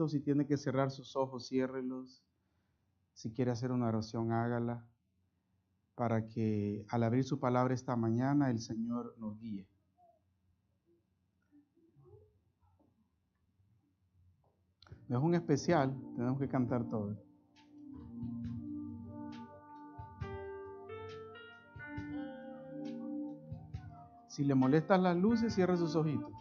Si tiene que cerrar sus ojos, ciérrelos. Si quiere hacer una oración, hágala, para que al abrir su palabra esta mañana el Señor nos guíe. No es un especial, tenemos que cantar todos. Si le molestan las luces, cierre sus ojitos.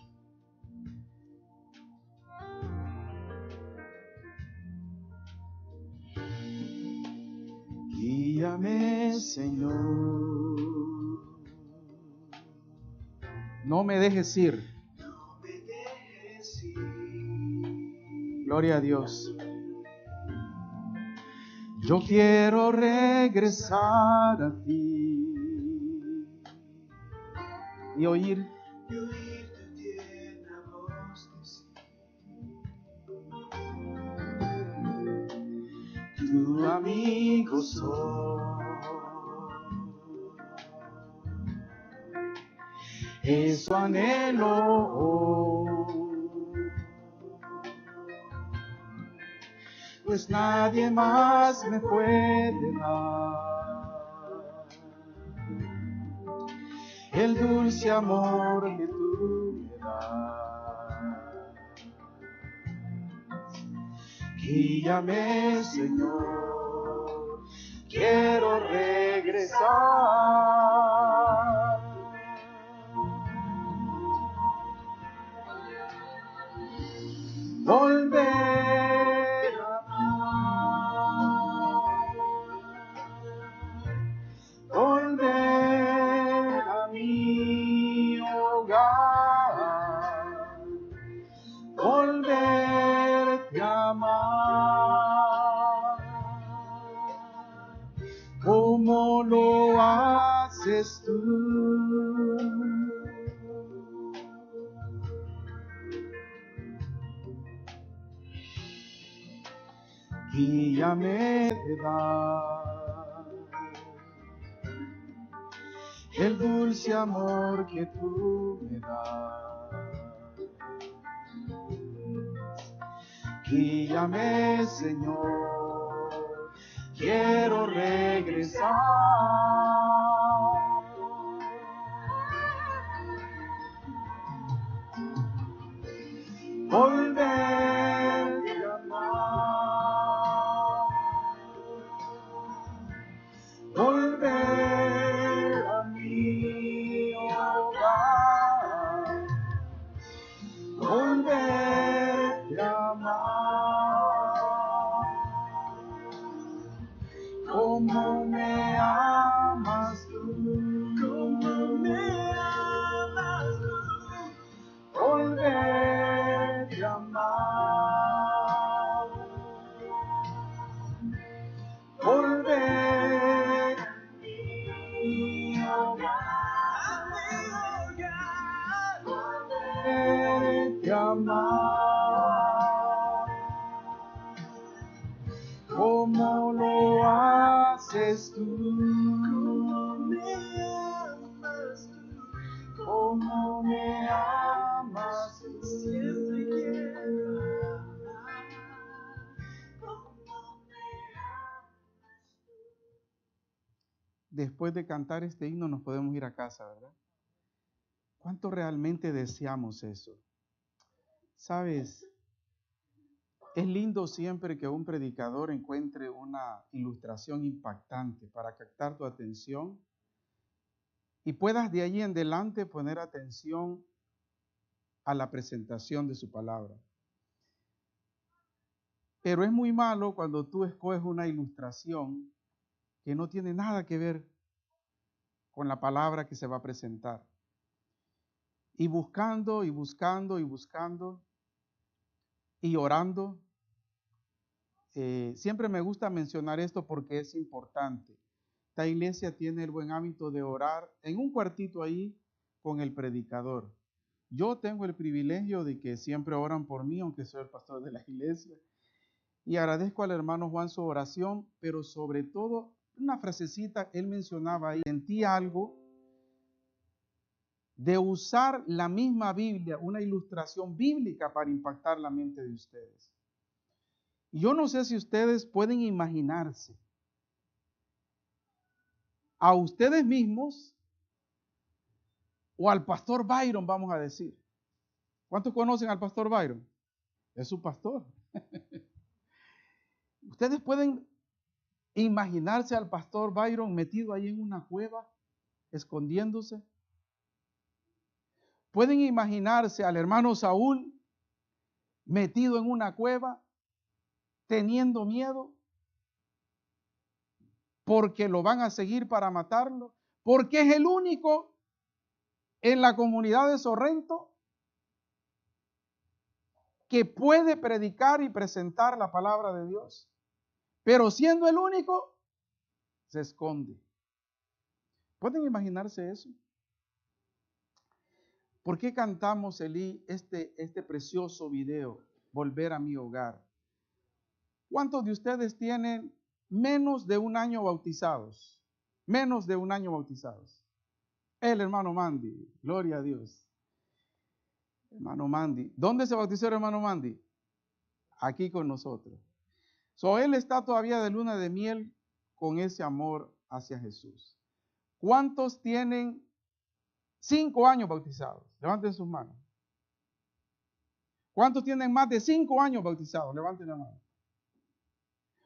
Guíame, Señor. No me dejes ir. Gloria a Dios. Yo quiero regresar a ti y oír tu tierna voz decir, tu amigo soy. Eso anhelo, pues nadie más me puede dar el dulce amor que tú me das. Guíame, Señor, quiero regresar. Volver a volver a mi hogar, volverte a amar, como lo haces tú. Guíame de dar el dulce amor que tú me das. Guíame, Señor, quiero regresar. Volverte a amar, volver a mi hogar, volverte a amar, como me amas tú, como me amas tú, volverte a amar, volver a mi hogar, volverte a amar, como lo haces tú, como me amas tú, como me amas tú, siempre quiero amar, como me amas tú. Después de cantar este himno nos podemos ir a casa, ¿verdad? ¿Cuánto realmente deseamos eso? ¿Sabes? Es lindo siempre que un predicador encuentre una ilustración impactante para captar tu atención y puedas de allí en adelante poner atención a la presentación de su palabra. Pero es muy malo cuando tú escoges una ilustración que no tiene nada que ver con la palabra que se va a presentar. Y buscando y buscando y buscando y orando. Siempre me gusta mencionar esto porque es importante. Esta iglesia tiene el buen hábito de orar en un cuartito ahí con el predicador. Yo tengo el privilegio de que siempre oran por mí, aunque soy el pastor de la iglesia. Y agradezco al hermano Juan su oración, pero sobre todo una frasecita, él mencionaba ahí, sentí algo de usar la misma Biblia, una ilustración bíblica para impactar la mente de ustedes. Yo no sé si ustedes pueden imaginarse a ustedes mismos o al pastor Byron, vamos a decir. ¿Cuántos conocen al pastor Byron? Es su pastor. Ustedes pueden imaginarse al pastor Byron metido ahí en una cueva, escondiéndose. Pueden imaginarse al hermano Saúl metido en una cueva, teniendo miedo, porque lo van a seguir para matarlo, porque es el único en la comunidad de Sorrento que puede predicar y presentar la palabra de Dios, pero siendo el único, se esconde. ¿Pueden imaginarse eso? ¿Por qué cantamos, Elí, este precioso video, Volver a mi hogar? ¿Cuántos de ustedes tienen menos de un año bautizados? Menos de un año bautizados. El hermano Mandy, gloria a Dios. Hermano Mandy. ¿Dónde se bautizó el hermano Mandy? Aquí con nosotros. Él está todavía de luna de miel con ese amor hacia Jesús. ¿Cuántos tienen 5 años bautizados? Levanten sus manos. ¿Cuántos tienen más de 5 años bautizados? Levanten la mano.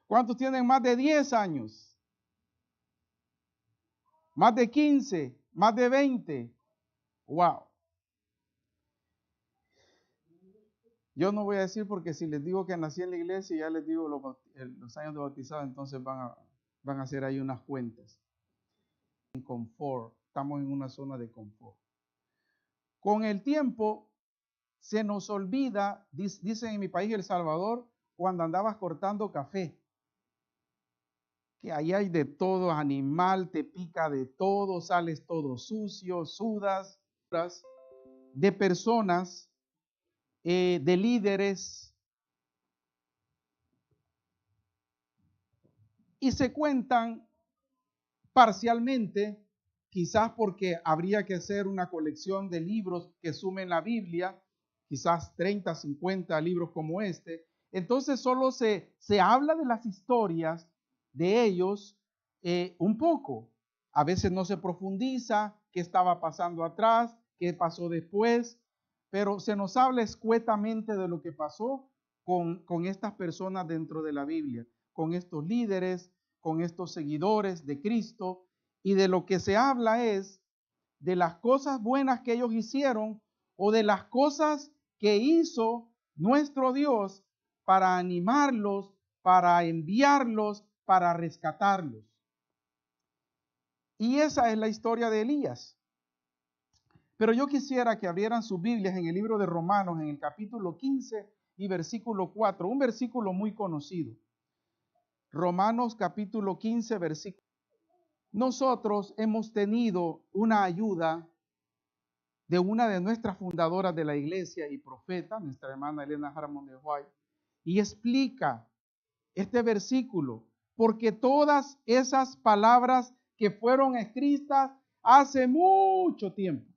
¿Cuántos tienen más de 10 años? Más de 15, más de 20. Wow. Yo no voy a decir porque si les digo que nací en la iglesia, ya les digo los años de bautizado, entonces van a hacer ahí unas cuentas. En confort, estamos en una zona de confort. Con el tiempo se nos olvida, dicen en mi país El Salvador, cuando andabas cortando café, que ahí hay de todo, animal, te pica de todo, sales todo sucio, sudas, de personas, de líderes, y se cuentan parcialmente, quizás porque habría que hacer una colección de libros que sumen la Biblia, quizás 30, 50 libros como este. Entonces solo se habla de las historias de ellos un poco. A veces no se profundiza qué estaba pasando atrás, qué pasó después, pero se nos habla escuetamente de lo que pasó con estas personas dentro de la Biblia, con estos líderes, con estos seguidores de Cristo, y de lo que se habla es de las cosas buenas que ellos hicieron o de las cosas que hizo nuestro Dios para animarlos, para enviarlos, para rescatarlos. Y esa es la historia de Elías. Pero yo quisiera que abrieran sus Biblias en el libro de Romanos, en el capítulo 15 y versículo 4, un versículo muy conocido. Romanos capítulo 15, versículo. Nosotros hemos tenido una ayuda de una de nuestras fundadoras de la iglesia y profeta, nuestra hermana Elena Harmon de White, y explica este versículo, porque todas esas palabras que fueron escritas hace mucho tiempo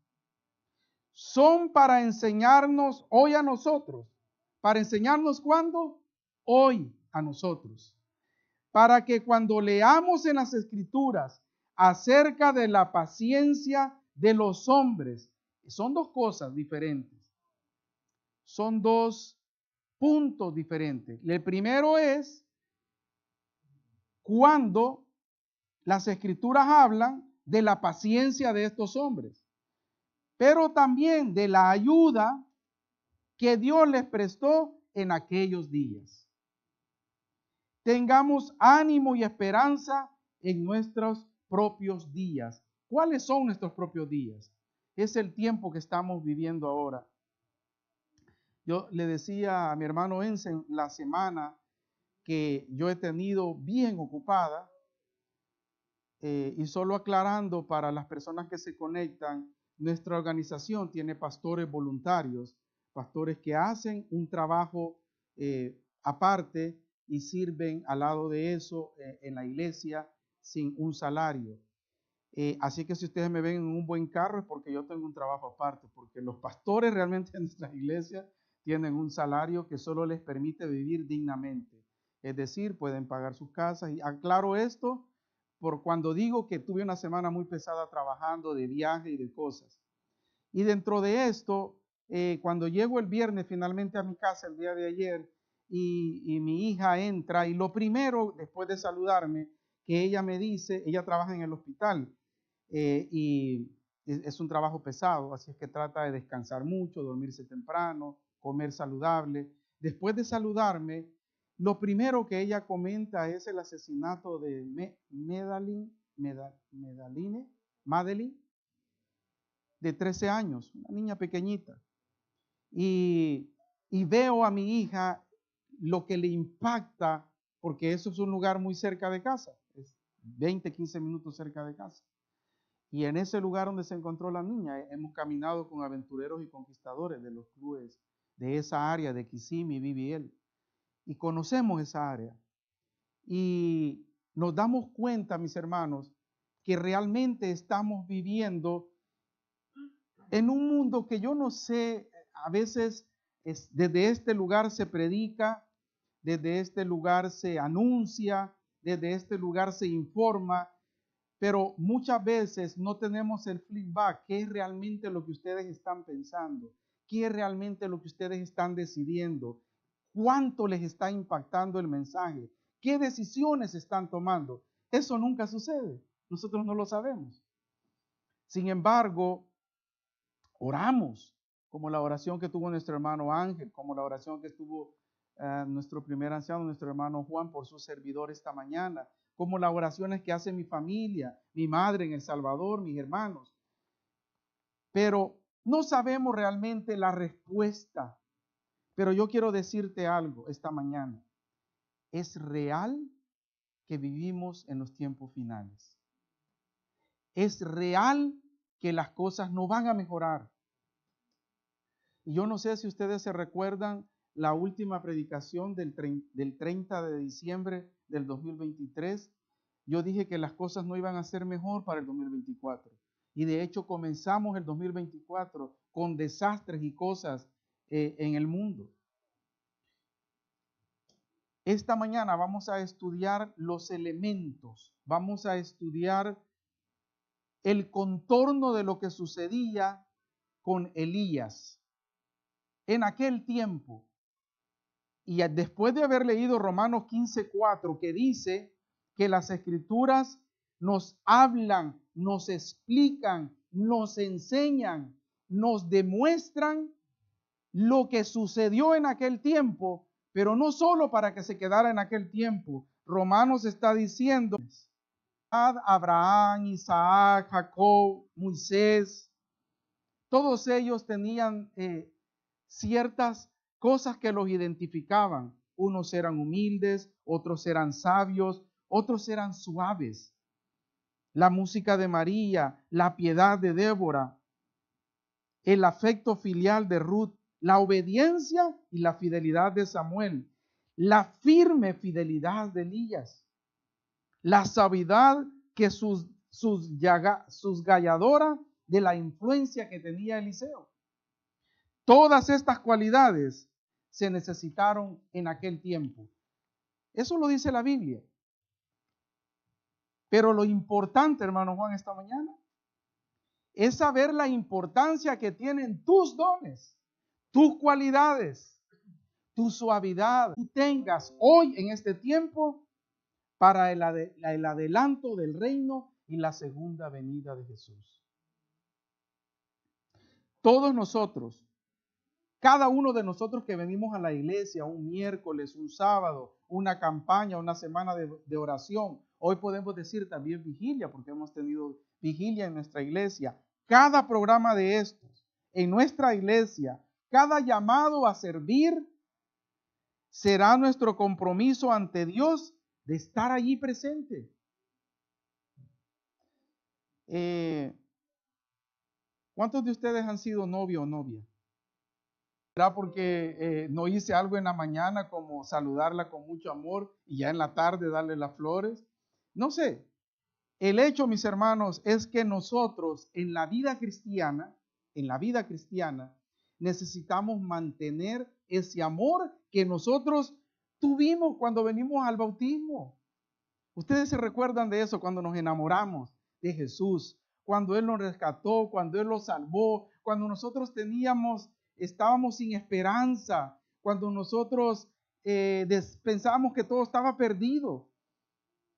son para enseñarnos hoy a nosotros. ¿Para enseñarnos cuándo? Hoy a nosotros. Para que cuando leamos en las Escrituras acerca de la paciencia de los hombres, son dos cosas diferentes. Son dos puntos diferentes. El primero es cuando las Escrituras hablan de la paciencia de estos hombres, pero también de la ayuda que Dios les prestó en aquellos días. Tengamos ánimo y esperanza en nuestros propios días. ¿Cuáles son nuestros propios días? Es el tiempo que estamos viviendo ahora. Yo le decía a mi hermano Ensen la semana que yo he tenido bien ocupada, y solo aclarando para las personas que se conectan, nuestra organización tiene pastores voluntarios, pastores que hacen un trabajo aparte y sirven al lado de eso en la iglesia sin un salario. Así que si ustedes me ven en un buen carro es porque yo tengo un trabajo aparte, porque los pastores realmente en nuestras iglesias tienen un salario que solo les permite vivir dignamente. Es decir, pueden pagar sus casas. Y aclaro esto por cuando digo que tuve una semana muy pesada trabajando de viaje y de cosas. Y dentro de esto, cuando llego el viernes finalmente a mi casa el día de ayer y mi hija entra y lo primero, después de saludarme, que ella me dice, ella trabaja en el hospital y es un trabajo pesado, así es que trata de descansar mucho, dormirse temprano, comer saludable. Después de saludarme, lo primero que ella comenta es el asesinato de Madeline, de 13 años, una niña pequeñita. Y veo a mi hija lo que le impacta, porque eso es un lugar muy cerca de casa, es 20, 15 minutos cerca de casa. Y en ese lugar donde se encontró la niña, hemos caminado con aventureros y conquistadores de los clubes de esa área, de Kissimmee y BBL. Y conocemos esa área. Y nos damos cuenta, mis hermanos, que realmente estamos viviendo en un mundo que yo no sé, a veces desde este lugar se predica, desde este lugar se anuncia, desde este lugar se informa, pero muchas veces no tenemos el feedback. ¿Qué es realmente lo que ustedes están pensando? ¿Qué es realmente lo que ustedes están decidiendo? ¿Cuánto les está impactando el mensaje? ¿Qué decisiones están tomando? Eso nunca sucede. Nosotros no lo sabemos. Sin embargo, oramos, como la oración que tuvo nuestro hermano Ángel, como la oración que tuvo nuestro primer anciano, nuestro hermano Juan, por su servidor esta mañana, como las oraciones que hace mi familia, mi madre en El Salvador, mis hermanos. Pero no sabemos realmente la respuesta. Pero yo quiero decirte algo esta mañana. Es real que vivimos en los tiempos finales. Es real que las cosas no van a mejorar. Y yo no sé si ustedes se recuerdan la última predicación del 30 de diciembre del 2023. Yo dije que las cosas no iban a ser mejor para el 2024. Y de hecho comenzamos el 2024 con desastres y cosas en el mundo. Esta mañana vamos a estudiar los elementos, vamos a estudiar el contorno de lo que sucedía con Elías en aquel tiempo. Y después de haber leído Romanos 15:4, que dice que las escrituras nos hablan, nos explican, nos enseñan, nos demuestran lo que sucedió en aquel tiempo, pero no solo para que se quedara en aquel tiempo. Romanos está diciendo, Abraham, Isaac, Jacob, Moisés, todos ellos tenían ciertas cosas que los identificaban. Unos eran humildes, otros eran sabios, otros eran suaves. La música de María, la piedad de Débora, el afecto filial de Ruth, la obediencia y la fidelidad de Samuel, la firme fidelidad de Elías, la suavidad que galladora de la influencia que tenía Eliseo. Todas estas cualidades se necesitaron en aquel tiempo. Eso lo dice la Biblia. Pero lo importante, hermano Juan, esta mañana, es saber la importancia que tienen tus dones, tus cualidades, tu suavidad, que tú tengas hoy en este tiempo para el adelanto del reino y la segunda venida de Jesús. Todos nosotros, cada uno de nosotros que venimos a la iglesia un miércoles, un sábado, una campaña, una semana de oración, hoy podemos decir también vigilia, porque hemos tenido vigilia en nuestra iglesia. Cada programa de estos en nuestra iglesia, cada llamado a servir, será nuestro compromiso ante Dios de estar allí presente. ¿Cuántos de ustedes han sido novio o novia? ¿Será porque no hice algo en la mañana como saludarla con mucho amor y ya en la tarde darle las flores? No sé. El hecho, mis hermanos, es que nosotros en la vida cristiana, necesitamos mantener ese amor que nosotros tuvimos cuando venimos al bautismo. Ustedes se recuerdan de eso cuando nos enamoramos de Jesús, cuando Él nos rescató, cuando Él nos salvó, cuando nosotros estábamos sin esperanza, cuando nosotros pensábamos que todo estaba perdido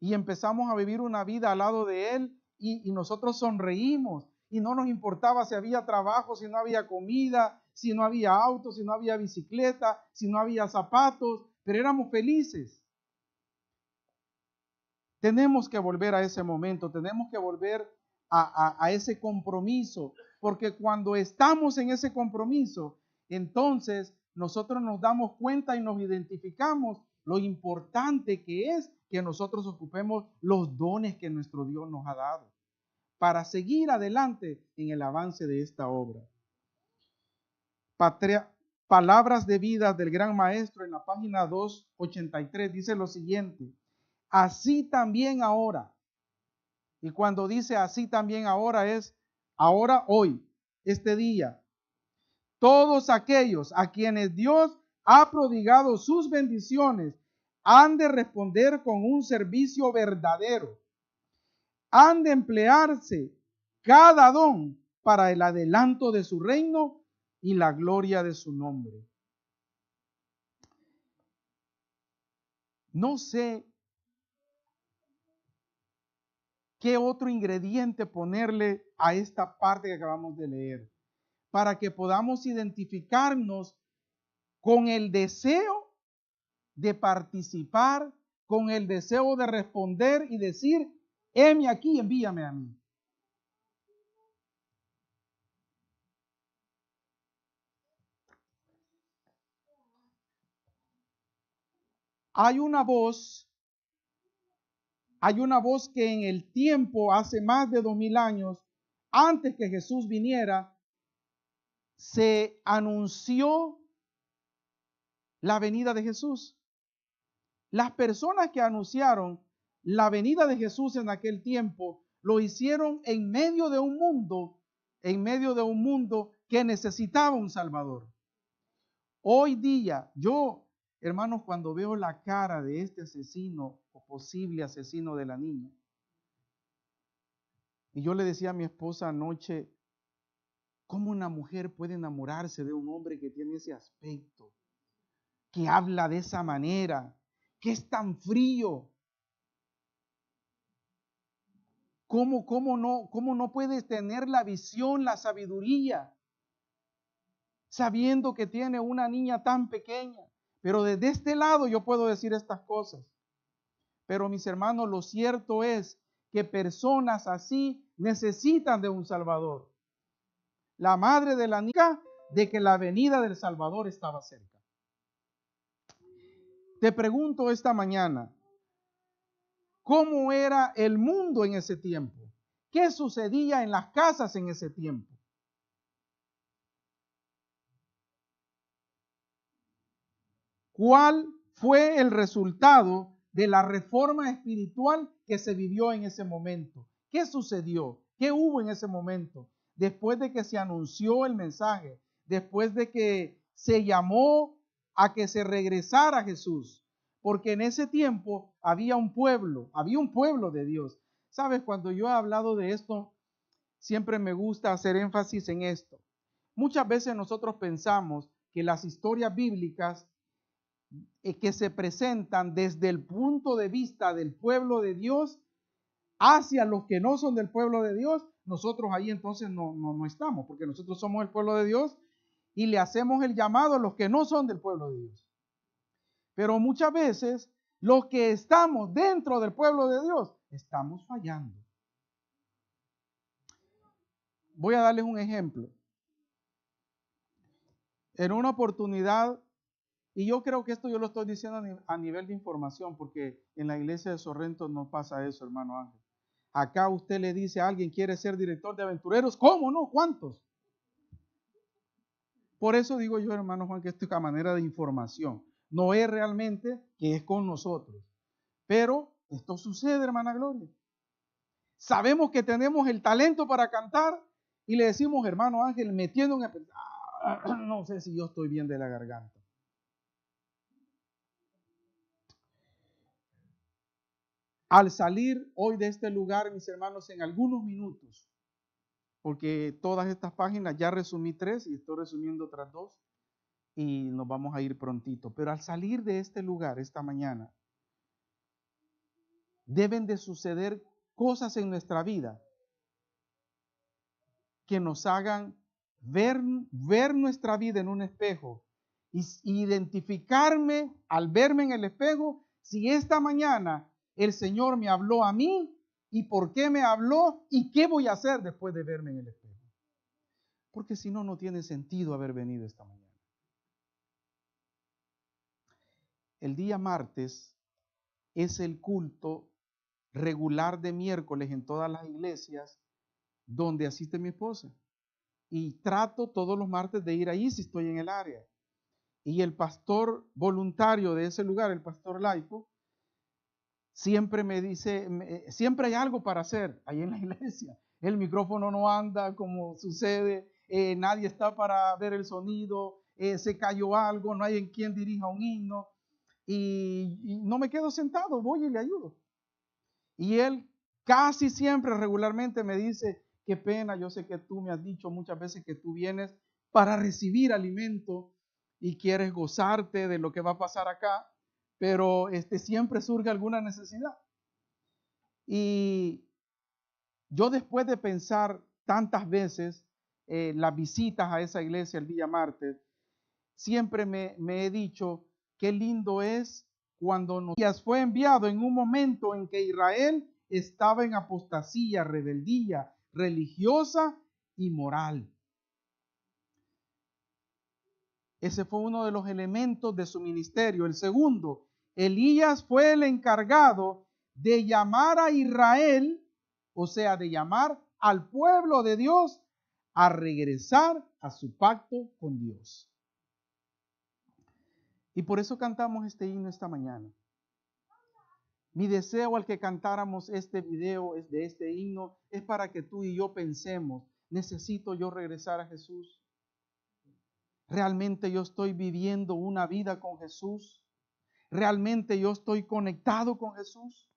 y empezamos a vivir una vida al lado de Él y nosotros sonreímos y no nos importaba si había trabajo, si no había comida, si no había auto, si no había bicicleta, si no había zapatos, pero éramos felices. Tenemos que volver a ese momento, tenemos que volver a ese compromiso, porque cuando estamos en ese compromiso, entonces nosotros nos damos cuenta y nos identificamos lo importante que es que nosotros ocupemos los dones que nuestro Dios nos ha dado para seguir adelante en el avance de esta obra. Palabras de vida del Gran Maestro en la página 283 dice lo siguiente: así también ahora. Y cuando dice así también ahora es ahora, hoy, este día. Todos aquellos a quienes Dios ha prodigado sus bendiciones han de responder con un servicio verdadero. Han de emplearse cada don para el adelanto de su reino y la gloria de su nombre. No sé qué otro ingrediente ponerle a esta parte que acabamos de leer, para que podamos identificarnos con el deseo de participar, con el deseo de responder y decir: heme aquí, envíame a mí. Hay una voz que en el tiempo, hace más de 2000 años, antes que Jesús viniera, se anunció la venida de Jesús. Las personas que anunciaron la venida de Jesús en aquel tiempo, lo hicieron en medio de un mundo que necesitaba un Salvador. Hoy día, yo, hermanos, cuando veo la cara de este asesino o posible asesino de la niña, y yo le decía a mi esposa anoche, ¿cómo una mujer puede enamorarse de un hombre que tiene ese aspecto, que habla de esa manera, que es tan frío? ¿Cómo no puedes tener la visión, la sabiduría, sabiendo que tiene una niña tan pequeña? Pero desde este lado yo puedo decir estas cosas. Pero mis hermanos, lo cierto es que personas así necesitan de un Salvador. La madre de la niña, de que la venida del Salvador estaba cerca. Te pregunto esta mañana, ¿cómo era el mundo en ese tiempo? ¿Qué sucedía en las casas en ese tiempo? ¿Cuál fue el resultado de la reforma espiritual que se vivió en ese momento? ¿Qué sucedió? ¿Qué hubo en ese momento? Después de que se anunció el mensaje, después de que se llamó a que se regresara a Jesús, porque en ese tiempo había un pueblo de Dios. ¿Sabes? Cuando yo he hablado de esto, siempre me gusta hacer énfasis en esto. Muchas veces nosotros pensamos que las historias bíblicas que se presentan desde el punto de vista del pueblo de Dios hacia los que no son del pueblo de Dios, nosotros ahí entonces no estamos, porque nosotros somos el pueblo de Dios y le hacemos el llamado a los que no son del pueblo de Dios. Pero muchas veces los que estamos dentro del pueblo de Dios estamos fallando. Voy a darles un ejemplo. En una oportunidad, y yo creo que esto yo lo estoy diciendo a nivel de información, porque en la iglesia de Sorrento no pasa eso, hermano Ángel. Acá usted le dice a alguien, ¿quiere ser director de aventureros? ¿Cómo no? ¿Cuántos? Por eso digo yo, hermano Juan, que esto es a manera de información. No es realmente que es con nosotros. Pero esto sucede, hermana Gloria. Sabemos que tenemos el talento para cantar y le decimos, hermano Ángel, metiendo en el... no sé si yo estoy bien de la garganta. Al salir hoy de este lugar, mis hermanos, en algunos minutos, porque todas estas páginas ya resumí 3 y estoy resumiendo otras 2 y nos vamos a ir prontito. Pero al salir de este lugar esta mañana, deben de suceder cosas en nuestra vida que nos hagan ver nuestra vida en un espejo y identificarme al verme en el espejo si esta mañana el Señor me habló a mí y por qué me habló y qué voy a hacer después de verme en el espejo. Porque si no, no tiene sentido haber venido esta mañana. El día martes es el culto regular de miércoles en todas las iglesias donde asiste mi esposa. Y trato todos los martes de ir ahí si estoy en el área. Y el pastor voluntario de ese lugar, el pastor laico, siempre me dice, siempre hay algo para hacer ahí en la iglesia. El micrófono no anda como sucede, nadie está para ver el sonido, se cayó algo, no hay en quien dirija un himno. Y no me quedo sentado, voy y le ayudo. Y él casi siempre, regularmente me dice, qué pena, yo sé que tú me has dicho muchas veces que tú vienes para recibir alimento y quieres gozarte de lo que va a pasar acá, pero siempre surge alguna necesidad. Y yo después de pensar tantas veces las visitas a esa iglesia el día martes, siempre me he dicho, qué lindo es cuando Mesías fue enviado en un momento en que Israel estaba en apostasía, rebeldía religiosa y moral. Ese fue uno de los elementos de su ministerio. El segundo, Elías fue el encargado de llamar a Israel, o sea, de llamar al pueblo de Dios a regresar a su pacto con Dios. Y por eso cantamos este himno esta mañana. Mi deseo al que cantáramos este video de este himno es para que tú y yo pensemos, ¿necesito yo regresar a Jesús? ¿Realmente yo estoy viviendo una vida con Jesús? ¿Realmente yo estoy conectado con Jesús?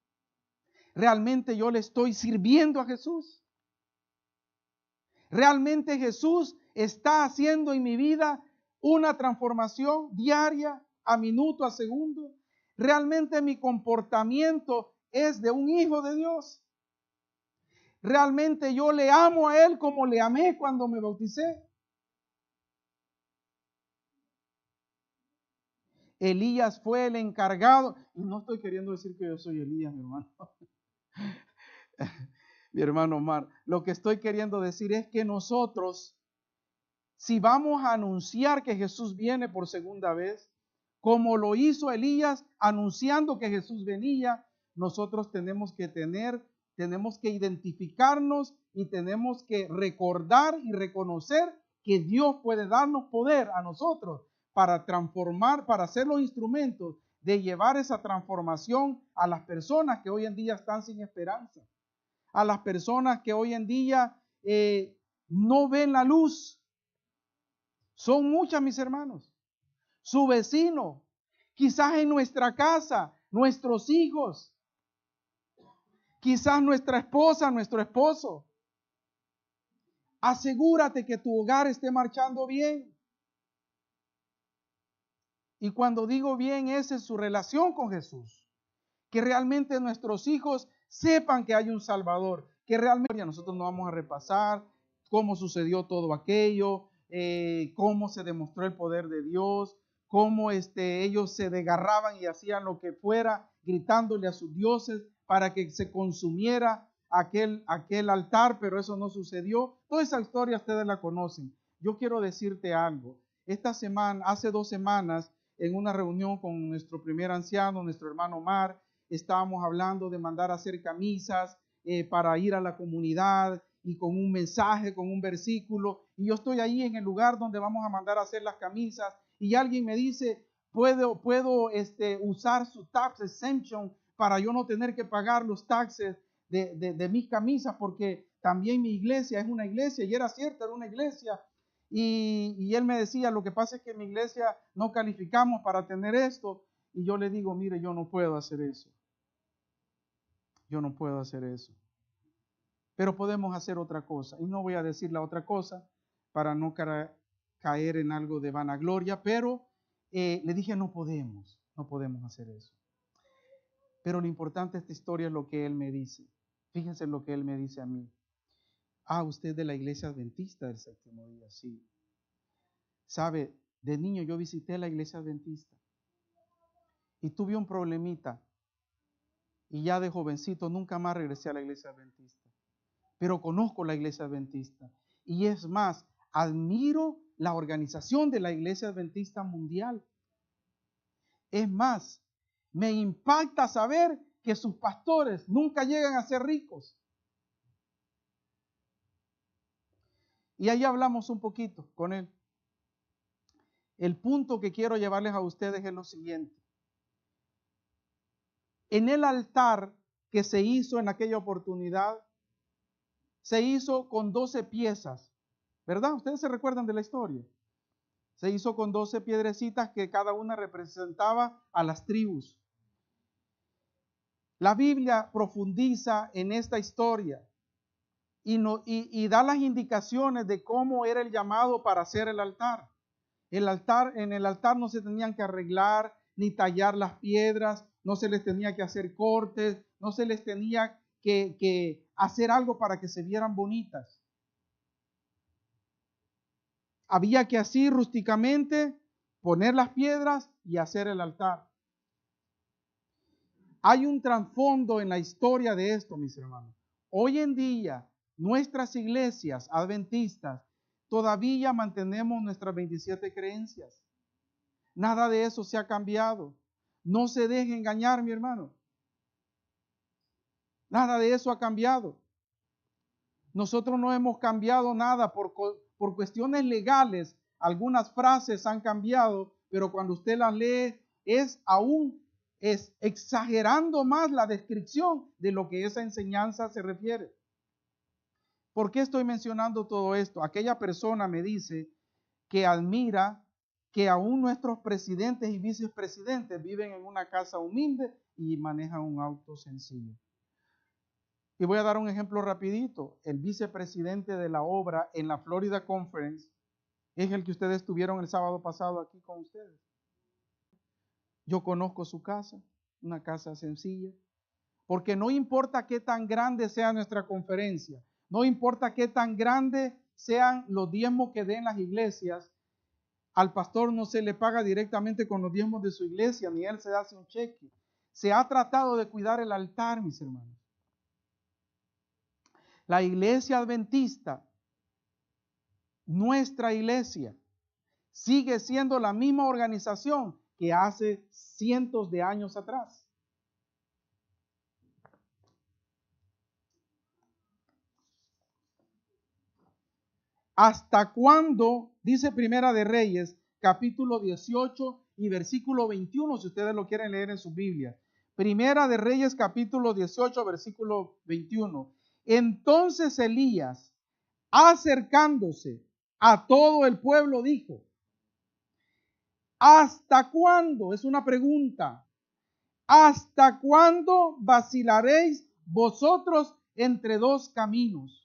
¿Realmente yo le estoy sirviendo a Jesús? ¿Realmente Jesús está haciendo en mi vida una transformación diaria, a minuto, a segundo? ¿Realmente mi comportamiento es de un hijo de Dios? ¿Realmente yo le amo a Él como le amé cuando me bauticé? Elías fue el encargado, y no estoy queriendo decir que yo soy Elías, mi hermano. Mi hermano Omar, lo que estoy queriendo decir es que nosotros, si vamos a anunciar que Jesús viene por segunda vez, como lo hizo Elías anunciando que Jesús venía, nosotros tenemos que identificarnos y tenemos que recordar y reconocer que Dios puede darnos poder a nosotros para transformar, para ser los instrumentos de llevar esa transformación a las personas que hoy en día están sin esperanza, a las personas que hoy en día no ven la luz. Son muchas, mis hermanos. Su vecino, quizás en nuestra casa, nuestros hijos, quizás nuestra esposa, nuestro esposo. Asegúrate que tu hogar esté marchando bien. Y cuando digo bien, esa es su relación con Jesús. Que realmente nuestros hijos sepan que hay un Salvador. Que realmente nosotros no vamos a repasar cómo sucedió todo aquello, cómo se demostró el poder de Dios, cómo ellos se desgarraban y hacían lo que fuera, gritándole a sus dioses para que se consumiera aquel altar, pero eso no sucedió. Toda esa historia ustedes la conocen. Yo quiero decirte algo. Esta semana, hace 2 semanas, en una reunión con nuestro primer anciano, nuestro hermano Omar, estábamos hablando de mandar a hacer camisas para ir a la comunidad y con un mensaje, con un versículo. Y yo estoy ahí en el lugar donde vamos a mandar a hacer las camisas y alguien me dice, ¿puedo usar su tax exemption para yo no tener que pagar los taxes de mis camisas? Porque también mi iglesia es una iglesia, y era cierto, era una iglesia. Y él me decía, lo que pasa es que en mi iglesia no calificamos para tener esto. Y yo le digo, mire, yo no puedo hacer eso. yo no puedo hacer eso. Pero podemos hacer otra cosa. Y no voy a decir la otra cosa para no caer en algo de vanagloria, pero le dije, no podemos hacer eso. Pero lo importante de esta historia es lo que él me dice. Fíjense lo que él me dice a mí. Usted es de la iglesia adventista del séptimo día, sí. Sabe, de niño yo visité la iglesia adventista y tuve un problemita y ya de jovencito nunca más regresé a la iglesia adventista. Pero conozco la iglesia adventista y es más, admiro la organización de la iglesia adventista mundial. Es más, me impacta saber que sus pastores nunca llegan a ser ricos. Y ahí hablamos un poquito con él. El punto que quiero llevarles a ustedes es lo siguiente. En el altar que se hizo en aquella oportunidad, se hizo con 12 piezas, ¿verdad? Ustedes se recuerdan de la historia. Se hizo con 12 piedrecitas que cada una representaba a las tribus. La Biblia profundiza en esta historia y da las indicaciones de cómo era el llamado para hacer el altar. En el altar no se tenían que arreglar ni tallar las piedras, no se les tenía que hacer cortes, no se les tenía que hacer algo para que se vieran bonitas. Había que así rústicamente poner las piedras y hacer el altar. Hay un trasfondo en la historia de esto, mis hermanos. Hoy en día, nuestras iglesias adventistas todavía mantenemos nuestras 27 creencias. Nada de eso se ha cambiado. No se deje engañar, mi hermano. Nada de eso ha cambiado. Nosotros no hemos cambiado nada por cuestiones legales. Algunas frases han cambiado, pero cuando usted las lee es exagerando más la descripción de lo que esa enseñanza se refiere. ¿Por qué estoy mencionando todo esto? Aquella persona me dice que admira que aún nuestros presidentes y vicepresidentes viven en una casa humilde y manejan un auto sencillo. Y voy a dar un ejemplo rapidito. El vicepresidente de la obra en la Florida Conference es el que ustedes tuvieron el sábado pasado aquí con ustedes. Yo conozco su casa, una casa sencilla, porque no importa qué tan grande sea nuestra conferencia, no importa qué tan grande sean los diezmos que den las iglesias, al pastor no se le paga directamente con los diezmos de su iglesia, ni él se hace un cheque. Se ha tratado de cuidar el altar, mis hermanos. La iglesia adventista, nuestra iglesia, sigue siendo la misma organización que hace cientos de años atrás. ¿Hasta cuándo? Dice Primera de Reyes, capítulo 18 y versículo 21, si ustedes lo quieren leer en su Biblia. Primera de Reyes, capítulo 18, versículo 21. Entonces Elías, acercándose a todo el pueblo, dijo, ¿hasta cuándo? Es una pregunta. ¿Hasta cuándo vacilaréis vosotros entre dos caminos?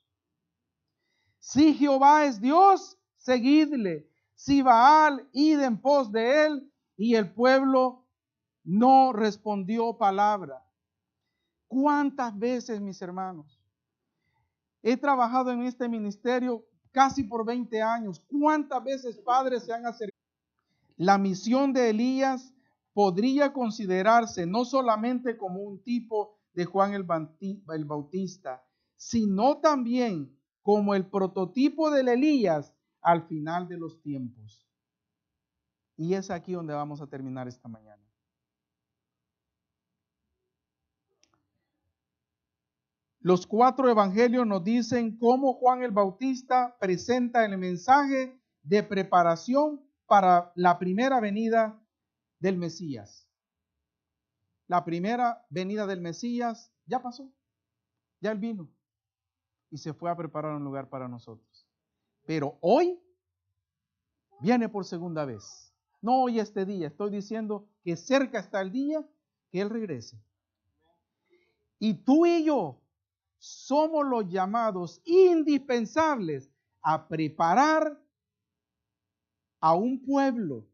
Si Jehová es Dios, seguidle. Si Baal, id en pos de él. Y el pueblo no respondió palabra. ¿Cuántas veces, mis hermanos? He trabajado en este ministerio casi por 20 años. ¿Cuántas veces padres se han acercado? La misión de Elías podría considerarse no solamente como un tipo de Juan el Bautista, sino también como el prototipo del Elías al final de los tiempos. Y es aquí donde vamos a terminar esta mañana. Los 4 evangelios nos dicen cómo Juan el Bautista presenta el mensaje de preparación para la primera venida del Mesías. La primera venida del Mesías ya pasó, ya él vino y se fue a preparar un lugar para nosotros. Pero hoy viene por segunda vez. No hoy este día, estoy diciendo que cerca está el día que él regrese. Y tú y yo somos los llamados indispensables a preparar a un pueblo,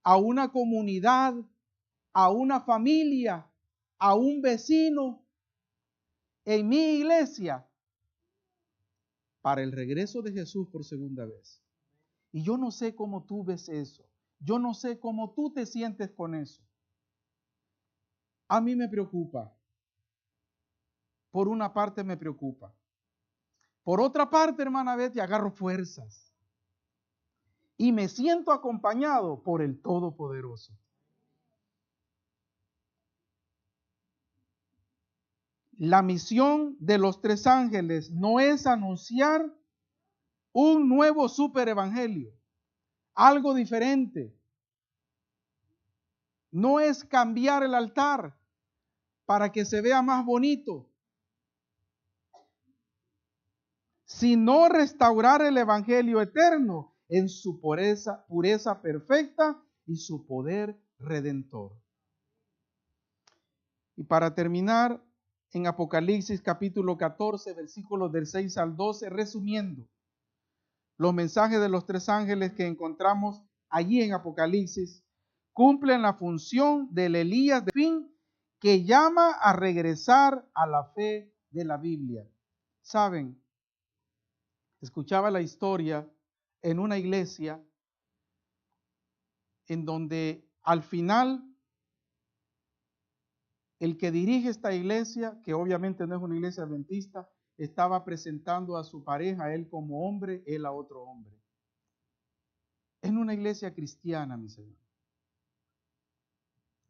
a una comunidad, a una familia, a un vecino, en mi iglesia, para el regreso de Jesús por segunda vez. Y yo no sé cómo tú ves eso. Yo no sé cómo tú te sientes con eso. A mí me preocupa. Por una parte me preocupa. Por otra parte, hermana Betty, agarro fuerzas. Y me siento acompañado por el Todopoderoso. La misión de los 3 ángeles no es anunciar un nuevo superevangelio, algo diferente. No es cambiar el altar para que se vea más bonito, sino restaurar el evangelio eterno en su pureza perfecta y su poder redentor. Y para terminar, en Apocalipsis capítulo 14, versículos del 6 al 12, resumiendo los mensajes de los 3 ángeles que encontramos allí en Apocalipsis, cumplen la función del Elías de fin que llama a regresar a la fe de la Biblia. ¿Saben? Escuchaba la historia en una iglesia en donde al final el que dirige esta iglesia, que obviamente no es una iglesia adventista, estaba presentando a su pareja, él como hombre, él a otro hombre. En una iglesia cristiana, mi Señor.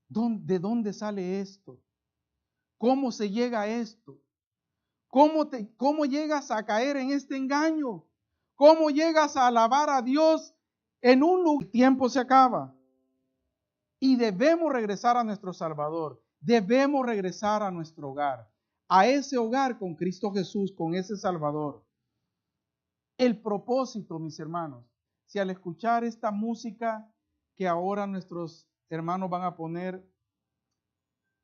¿De dónde sale esto? ¿Cómo se llega a esto? ¿Cómo llegas a caer en este engaño? ¿Cómo llegas a alabar a Dios en un lugar? El tiempo se acaba. Y debemos regresar a nuestro Salvador. Debemos regresar a nuestro hogar. A ese hogar con Cristo Jesús, con ese Salvador. El propósito, mis hermanos, si al escuchar esta música que ahora nuestros hermanos van a poner,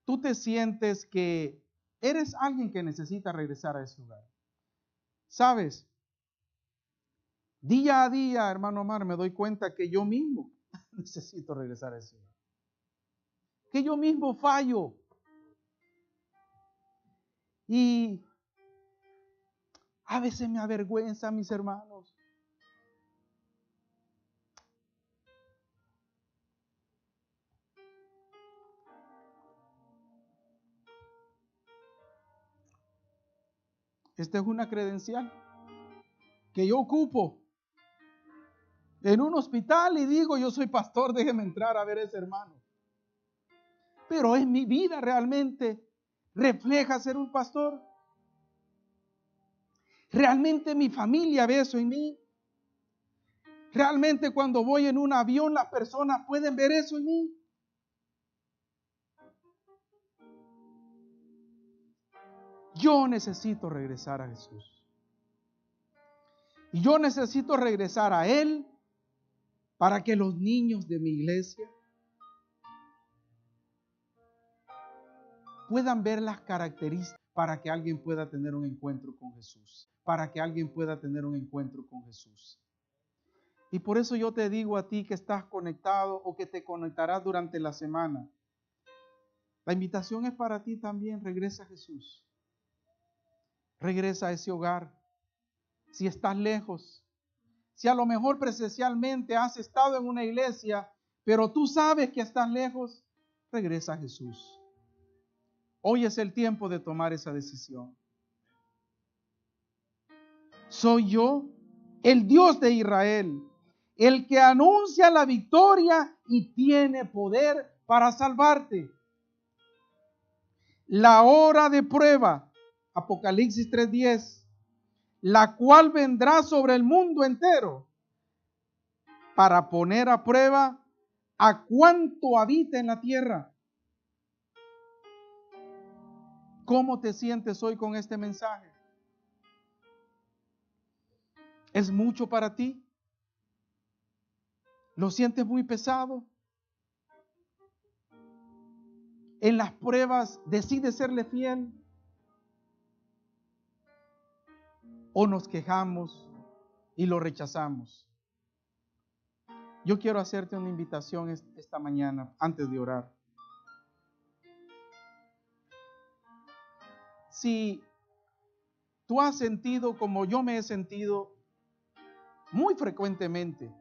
tú te sientes que eres alguien que necesita regresar a ese hogar. ¿Sabes? Día a día, hermano Omar, me doy cuenta que yo mismo necesito regresar a ese hogar. Que yo mismo fallo. Y a veces me avergüenza, mis hermanos. Esta es una credencial que yo ocupo en un hospital y digo, yo soy pastor, déjeme entrar a ver a ese hermano. Pero en mi vida realmente refleja ser un pastor. Realmente mi familia ve eso en mí. Realmente cuando voy en un avión las personas pueden ver eso en mí. Yo necesito regresar a Jesús. Y yo necesito regresar a Él para que los niños de mi iglesia puedan ver las características para que alguien pueda tener un encuentro con Jesús. Para que alguien pueda tener un encuentro con Jesús. Y por eso yo te digo a ti que estás conectado o que te conectarás durante la semana. La invitación es para ti también. Regresa a Jesús. Regresa a ese hogar. Si estás lejos, si a lo mejor presencialmente has estado en una iglesia, pero tú sabes que estás lejos, regresa a Jesús. Hoy es el tiempo de tomar esa decisión. Soy yo, el Dios de Israel, el que anuncia la victoria y tiene poder para salvarte. La hora de prueba, Apocalipsis 3:10, la cual vendrá sobre el mundo entero para poner a prueba a cuánto habita en la tierra. ¿Cómo te sientes hoy con este mensaje? ¿Es mucho para ti? ¿Lo sientes muy pesado? En las pruebas decides serle fiel. o nos quejamos y lo rechazamos. Yo quiero hacerte una invitación esta mañana antes de orar. Si tú has sentido como yo me he sentido muy frecuentemente,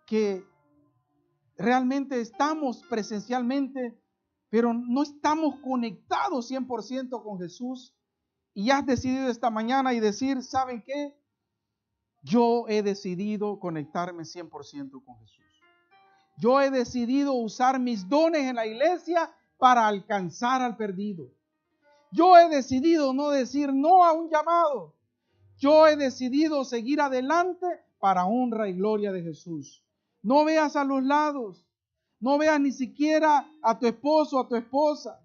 que realmente estamos presencialmente, pero no estamos conectados 100% con Jesús, y has decidido esta mañana y decir, ¿saben qué? Yo he decidido conectarme 100% con Jesús. Yo he decidido usar mis dones en la iglesia para alcanzar al perdido. Yo he decidido no decir no a un llamado. Yo he decidido seguir adelante para honra y gloria de Jesús. No veas a los lados. No veas ni siquiera a tu esposo, a tu esposa.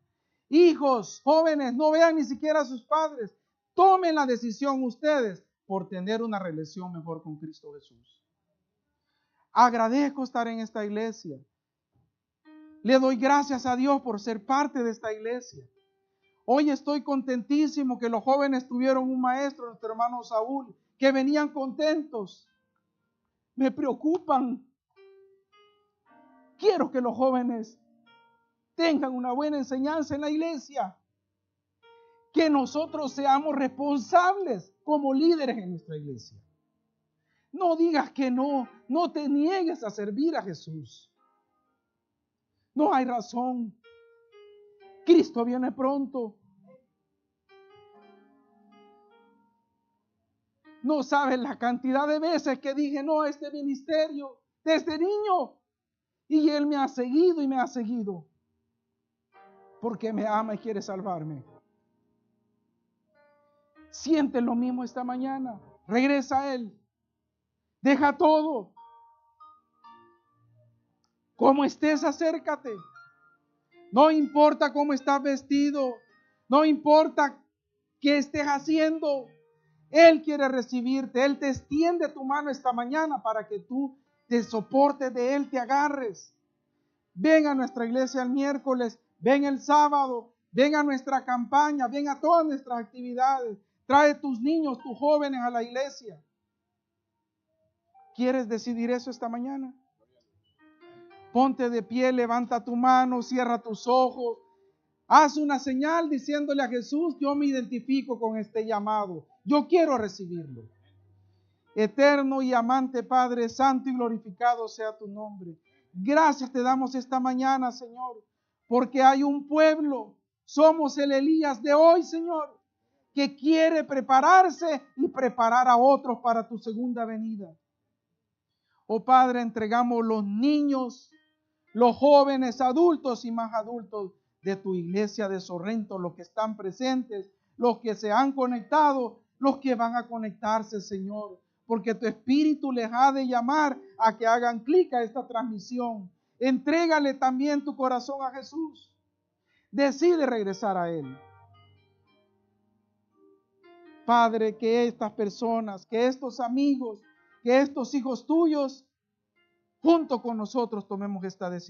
Hijos, jóvenes, no vean ni siquiera a sus padres. Tomen la decisión ustedes por tener una relación mejor con Cristo Jesús. Agradezco estar en esta iglesia. Le doy gracias a Dios por ser parte de esta iglesia. Hoy estoy contentísimo que los jóvenes tuvieron un maestro, nuestro hermano Saúl, que venían contentos. Me preocupan. Quiero que los jóvenes tengan una buena enseñanza en la iglesia. Que nosotros seamos responsables como líderes en nuestra iglesia. No digas que no, no te niegues a servir a Jesús. No hay razón. Cristo viene pronto. No sabes la cantidad de veces que dije no a este ministerio desde niño. Y Él me ha seguido y me ha seguido. Porque me ama y quiere salvarme. Siente lo mismo esta mañana. Regresa a Él. Deja todo. Como estés, acércate. No importa cómo estás vestido. No importa qué estés haciendo. Él quiere recibirte. Él te extiende tu mano esta mañana para que tú te soportes de Él, te agarres. Ven a nuestra iglesia el miércoles. Ven el sábado. Ven a nuestra campaña. Ven a todas nuestras actividades. Trae tus niños, tus jóvenes a la iglesia. ¿Quieres decidir eso esta mañana? Ponte de pie, levanta tu mano, cierra tus ojos. Haz una señal diciéndole a Jesús, yo me identifico con este llamado. Yo quiero recibirlo. Eterno y amante Padre, santo y glorificado sea tu nombre. Gracias te damos esta mañana, Señor, porque hay un pueblo. Somos el Elías de hoy, Señor, que quiere prepararse y preparar a otros para tu segunda venida. Oh Padre, entregamos los niños, los jóvenes, adultos y más adultos de tu iglesia de Sorrento, los que están presentes, los que se han conectado, los que van a conectarse, Señor, porque tu Espíritu les ha de llamar a que hagan clic a esta transmisión. Entrégale también tu corazón a Jesús. Decide regresar a Él. Padre, que estas personas, que estos amigos, que estos hijos tuyos, junto con nosotros tomemos esta decisión.